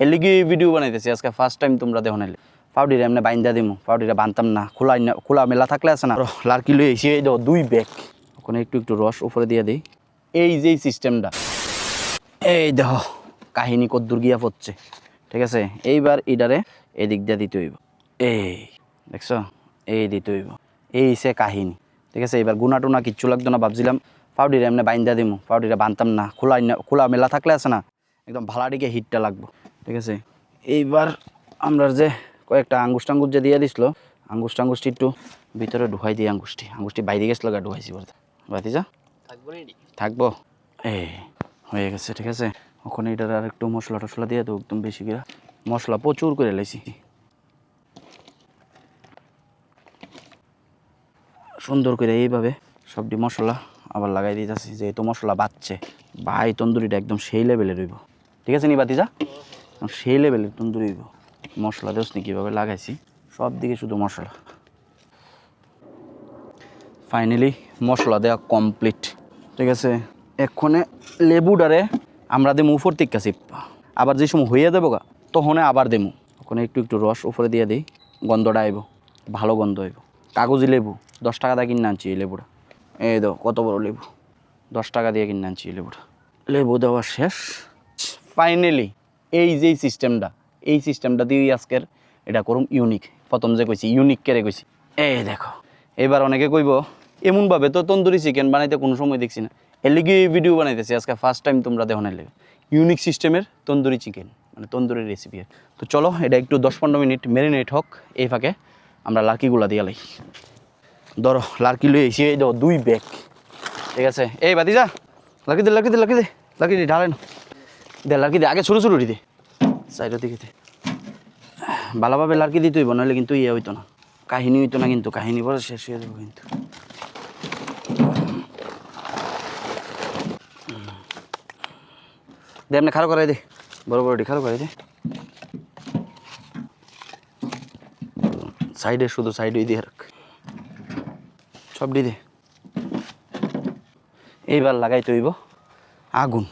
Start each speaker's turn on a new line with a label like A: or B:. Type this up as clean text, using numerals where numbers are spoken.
A: এর লিগে ভিডিও বানাইতেছি আজকে ফার্স্ট টাইম তোমরা দেখো নাইলে পাউডির এমনি বাইন্দা দিমু পাউডিরা বানতাম না খোলা মেলা থাকলে আছে না লার্কি লই এসে এই দাও 2 ব্যাগ ওখানে একটু একটু রস উপরে দিয়ে দিই এই যে সিস্টেমটা এই দেখো কাহিনী কদ্দুর গিয়া পড়ছে ঠিক আছে এইবার ইডারে এদিক দিয়ে দিতে হইব এই দেখছো এই দিতে হইব এই সে কাহিনী ঠিক আছে এবার গুনা টুনা কিচ্ছু লাগতো না ভাবছিলাম পাউডির এমনি বাইন্দা দিমু পাউডিরা বানতাম না খোলা মেলা থাকলে আছে না একদম ভালাডিকে হিটটা লাগবো ঠিক আছে এইবার আমরা যে কয়েকটা আঙ্গুশ টাঙ্গুশ যে দিয়ে দিছিল আঙ্গুশটি একটু ভিতরে ঢুকাই দিই আঙ্গুশটি বাইরে গেছিল গা ঢুকাইছি বলতে বাতিজা থাকবো এই হয়ে গেছে ঠিক আছে ওখানে এটার আর একটু মশলা টশলা দিয়ে দেবো একদম বেশি করে মশলা প্রচুর করে লাইছি সুন্দর করে এইভাবে সবটি মশলা আবার লাগাই দিতেছি যেহেতু মশলা বাচ্চে ভাই তন্দুরিটা একদম সেই লেভেলের রইব ঠিক আছে নি বাতিজা সেই লেভেলের তন্দুরি রইব মশলা দেওসনি কীভাবে লাগাইছি সব দিকে শুধু মশলা ফাইনালি মশলা দেওয়া কমপ্লিট ঠিক আছে এক্ষণে লেবুডারে আমরা দেবো উপর থেকে চিপ্পা আবার যে সময় হইয়া দেবো গা তখন আবার দেবো ওখানে একটু একটু রস উপরে দিয়ে দিই গন্ধটা আইব ভালো গন্ধ আইব কাগজি লেবু 10 টাকা দিয়ে কিনে আনছি এই লেবুটা এই দাও কত বড় লেবু 10 টাকা দিয়ে কিনে আনছি এই লেবুটা লেবু দেওয়া শেষ ফাইনালি এই যে সিস্টেমটা দিয়েই আজকের এটা করুম ইউনিক প্রথম যে কইছি ইউনিক কেড়ে কইছি এই দেখো এবার অনেকে কইব এমনভাবে তো তন্দুরি চিকেন বানাইতে কোনো সময় দেখছি না এর লিগে ভিডিও বানাইতেছি আজকে ফার্স্ট টাইম তোমরা দেখো নাইলে ইউনিক সিস্টেমের তন্দুরি চিকেন মানে তন্দুরি রেসিপি তো চলো এটা একটু 10-15 মিনিট ম্যারিনেট হোক এই ফাঁকে আমরা লার্কিগুলা দিয়ে লাই ধরো লার্কি লই এসে এই 2 ব্যাগ ঠিক আছে এই বাতিজা লার্কি দে ঢালেন দে লার্কি দে আগে ছোটো দে সাইডের দিকে দে ভালোভাবে লার্কি দিতে হইব নাহলে কিন্তু ইয়ে হইতো না কাহিনী হইতো না কিন্তু কাহিনী পরে শেষ হয়ে যাবো কিন্তু দে এমনি খারো করাই দে বড় খারো করাই দে সাইডে শুধু সাইডে দিয়ে রাখ সব দি দে এইবার লাগাইতে হইব আগুন